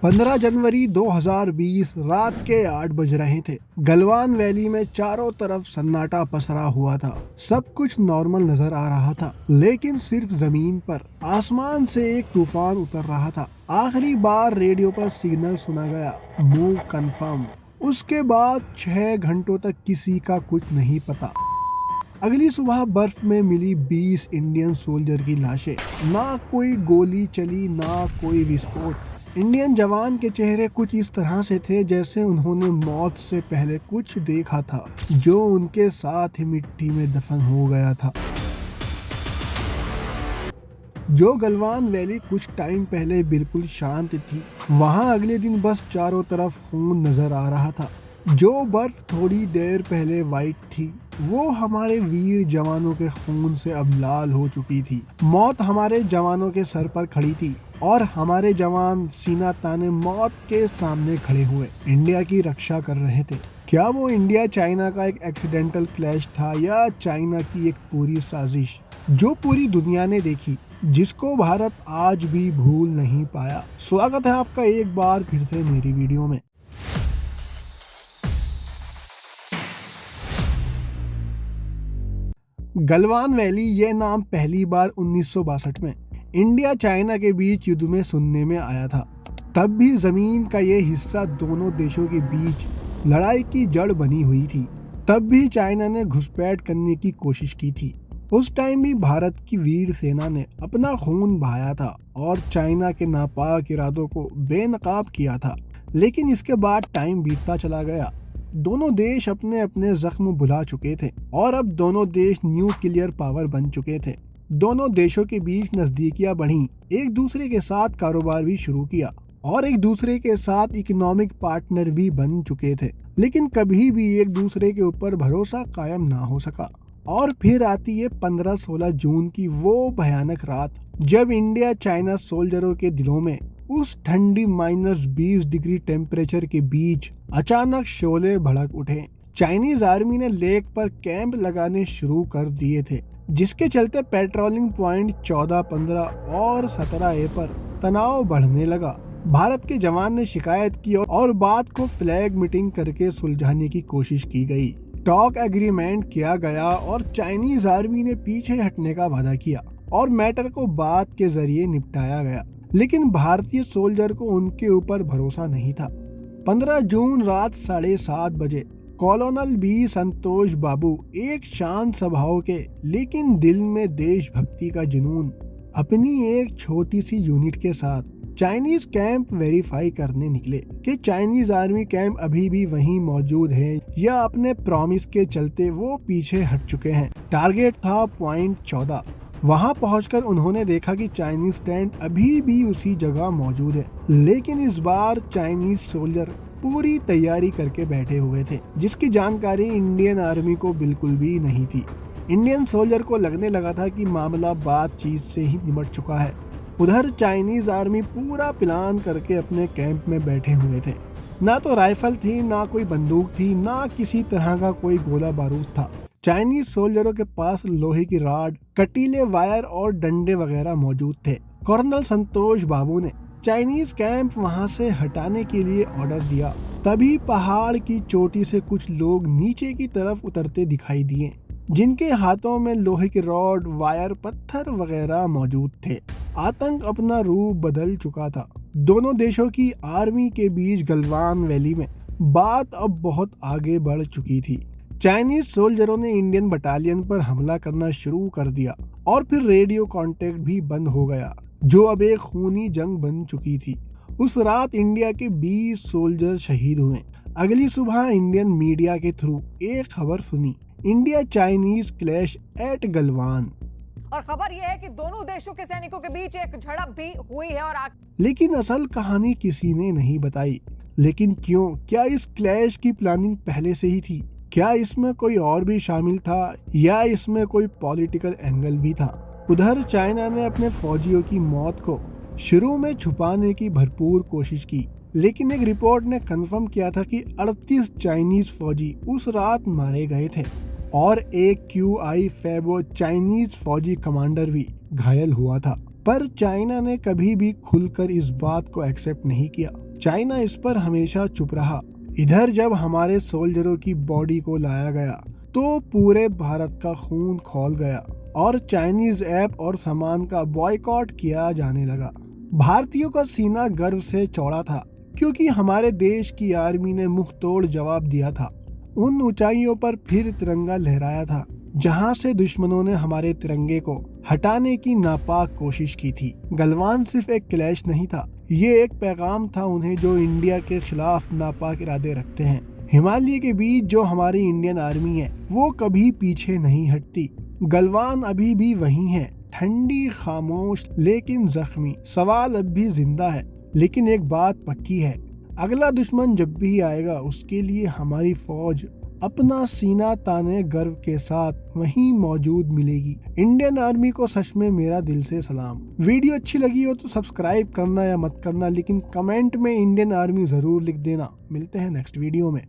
15 जनवरी 2020 रात के 8 बज रहे थे। गलवान वैली में चारों तरफ सन्नाटा पसरा हुआ था। सब कुछ नॉर्मल नजर आ रहा था, लेकिन सिर्फ जमीन पर आसमान से एक तूफान उतर रहा था। आखिरी बार रेडियो पर सिग्नल सुना गया, मूव कंफर्म। उसके बाद 6 घंटों तक किसी का कुछ नहीं पता। अगली सुबह बर्फ में मिली 20 इंडियन सोल्जर की लाशें। ना कोई गोली चली, ना कोई विस्फोट। इंडियन जवान के चेहरे कुछ इस तरह से थे जैसे उन्होंने मौत से पहले कुछ देखा था, जो उनके साथ ही मिट्टी में दफन हो गया था। जो गलवान वैली कुछ टाइम पहले बिल्कुल शांत थी, वहां अगले दिन बस चारों तरफ खून नजर आ रहा था। जो बर्फ थोड़ी देर पहले वाइट थी, वो हमारे वीर जवानों के खून से अब लाल हो चुकी थी। मौत हमारे जवानों के सर पर खड़ी थी और हमारे जवान सीना ताने मौत के सामने खड़े हुए इंडिया की रक्षा कर रहे थे। क्या वो इंडिया चाइना का एक एक्सीडेंटल क्लैश था या चाइना की एक पूरी साजिश जो पूरी दुनिया ने देखी, जिसको भारत आज भी भूल नहीं पाया? स्वागत है आपका एक बार फिर से मेरी वीडियो में। गलवान वैली ये नाम पहली बार 1962 में इंडिया चाइना के बीच युद्ध में सुनने में आया था। तब भी जमीन का ये हिस्सा दोनों देशों के बीच लड़ाई की जड़ बनी हुई थी। तब भी चाइना ने घुसपैठ करने की कोशिश की थी। उस टाइम भी भारत की वीर सेना ने अपना खून बहाया था और चाइना के नापाक इरादों को बेनकाब किया था। लेकिन इसके बाद टाइम बीतता चला गया। दोनों देश अपने अपने जख्म भुला चुके थे और अब दोनों देश न्यूक्लियर पावर बन चुके थे। दोनों देशों के बीच नजदीकियां बढ़ी, एक दूसरे के साथ कारोबार भी शुरू किया और एक दूसरे के साथ इकोनॉमिक पार्टनर भी बन चुके थे। लेकिन कभी भी एक दूसरे के ऊपर भरोसा कायम ना हो सका। और फिर आती है 15-16 जून की वो भयानक रात, जब इंडिया चाइना सोल्जरों के दिलों में उस ठंडी -20 डिग्री टेम्परेचर के बीच अचानक शोले भड़क उठे। चाइनीज आर्मी ने लेक पर कैंप लगाने शुरू कर दिए थे, जिसके चलते पेट्रोलिंग पॉइंट 14, 15 और 17A पर तनाव बढ़ने लगा। भारत के जवान ने शिकायत की और बात को फ्लैग मीटिंग करके सुलझाने की कोशिश की गई। टॉक एग्रीमेंट किया गया और चाइनीज आर्मी ने पीछे हटने का वादा किया और मैटर को बात के जरिए निपटाया गया। लेकिन भारतीय सोल्जर को उनके ऊपर भरोसा नहीं था। 15 जून रात 7:30 बजे कॉलोनल बी संतोष बाबू, एक शांत स्वभाव के लेकिन दिल में देशभक्ति का जुनून, अपनी एक छोटी सी यूनिट के साथ चाइनीज कैंप वेरीफाई करने निकले कि चाइनीज आर्मी कैंप अभी भी वहीं मौजूद है या अपने प्रॉमिस के चलते वो पीछे हट चुके हैं। टारगेट था पॉइंट 14। वहां पहुंचकर उन्होंने देखा कि चाइनीज स्टैंड अभी भी उसी जगह मौजूद है, लेकिन इस बार चाइनीज सोल्जर पूरी तैयारी करके बैठे हुए थे, जिसकी जानकारी इंडियन आर्मी को बिल्कुल भी नहीं थी। इंडियन सोल्जर को लगने लगा था कि मामला बातचीत से ही निपट चुका है। उधर चाइनीज आर्मी पूरा प्लान करके अपने कैंप में बैठे हुए थे। ना तो राइफल थी, ना कोई बंदूक थी, ना किसी तरह का कोई गोला बारूद था। चाइनीज सोल्जरों के पास लोहे की राड, कटीले वायर और डंडे वगैरह मौजूद थे। कर्नल संतोष बाबू ने चाइनीज कैंप वहां से हटाने के लिए ऑर्डर दिया। तभी पहाड़ की चोटी से कुछ लोग नीचे की तरफ उतरते दिखाई दिए, जिनके हाथों में लोहे की रॉड, वायर, पत्थर वगैरह मौजूद थे। आतंक अपना रूप बदल चुका था। दोनों देशों की आर्मी के बीच गलवान वैली में बात अब बहुत आगे बढ़ चुकी थी। चाइनीज सोल्जरों ने इंडियन बटालियन पर हमला करना शुरू कर दिया और फिर रेडियो कांटेक्ट भी बंद हो गया, जो अब एक खूनी जंग बन चुकी थी। उस रात इंडिया के 20 सोल्जर शहीद हुए। अगली सुबह इंडियन मीडिया के थ्रू एक खबर सुनी, India Chinese clash at Galwan. और खबर यह है कि दोनों देशों के सैनिकों के बीच एक झड़प भी हुई है और लेकिन असल कहानी किसी ने नहीं बताई। लेकिन क्यों? क्या इस क्लैश की प्लानिंग पहले से ही थी? क्या इसमें कोई और भी शामिल था या इसमें कोई पॉलिटिकल एंगल भी था? उधर चाइना ने अपने फौजियों की मौत को शुरू में छुपाने की भरपूर कोशिश की, लेकिन एक रिपोर्ट ने कंफर्म किया था कि 38 चाइनीज फौजी उस रात मारे गए थे और एक QI फैबो चाइनीज फौजी कमांडर भी घायल हुआ था। पर चाइना ने कभी भी खुलकर इस बात को एक्सेप्ट नहीं किया। चाइना इस पर हमेशा चुप रहा। इधर जब हमारे सोल्जरों की बॉडी को लाया गया तो पूरे भारत का खून खौल गया और चाइनीज ऐप और सामान का बॉयकॉट किया जाने लगा। भारतीयों का सीना गर्व से चौड़ा था क्योंकि हमारे देश की आर्मी ने मुंह तोड़ जवाब दिया था। उन ऊंचाइयों पर फिर तिरंगा लहराया था जहां से दुश्मनों ने हमारे तिरंगे को हटाने की नापाक कोशिश की थी। गलवान सिर्फ एक क्लैश नहीं था, ये एक पैगाम था उन्हें जो इंडिया के खिलाफ नापाक इरादे रखते हैं। हिमालय के बीच जो हमारी इंडियन आर्मी है वो कभी पीछे नहीं हटती। गलवान अभी भी वही है, ठंडी, खामोश लेकिन जख्मी। सवाल अब भी जिंदा है, लेकिन एक बात पक्की है, अगला दुश्मन जब भी आएगा उसके लिए हमारी फौज अपना सीना ताने गर्व के साथ वहीं मौजूद मिलेगी। इंडियन आर्मी को सच में मेरा दिल से सलाम। वीडियो अच्छी लगी हो तो सब्सक्राइब करना या मत करना, लेकिन कमेंट में इंडियन आर्मी जरूर लिख देना। मिलते हैं नेक्स्ट वीडियो में।